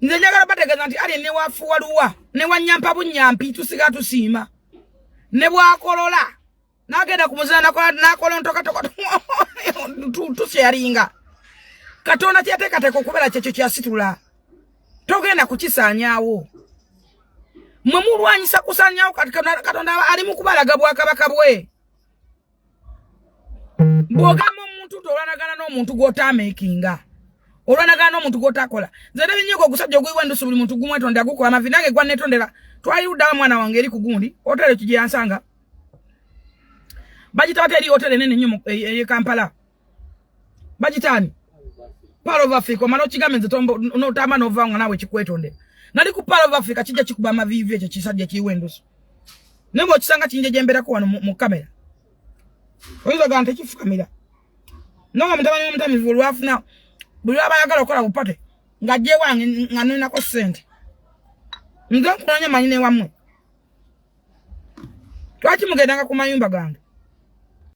nze njagala bategeeza nti ali ne wafuwaluwa ne wanyampa bunyampi tusiga tusiima ne bwakolola nagenda kumuzana nakola ntoka tusyaringa Katonda kyateekateeka okubeera kyekyo kyasitula togenda kukisaanyaawo mwe mulwanyisa kusaanyaawo Katonda ali mu kubalaga bwakabaka bwe bw'ogamba omuntu olwanagana n'omuntu gw'otaameekinga olwanagana n'omuntu gw'otakola nze nebinyigo ogusajja ogwiwendusi buli muntu gumwetonda gukola amavi nange gwa netondera twaliwuddawo mwana wange eri ku gundi hotele kijye yansanga bagita hoteli hotele nene nnyo e Kampala bagitani Part of Africa omala okigambe nze n'otamba n'ovanga naawe kikwetondera nali ku Part of Africa kijja kikuba amaviivi ekyo kisajja kiwendusi naye bw'okisanga kinjeje emberako wano mu kamera oyinza gana tekifukamira nonga mutabani w'omutamivu olwafuna buli abayagala okukola bupate ng'ajje wange nga ninako ssente nze nkunanya manyi ne wammwe twaki mugendanga ku mayumba gange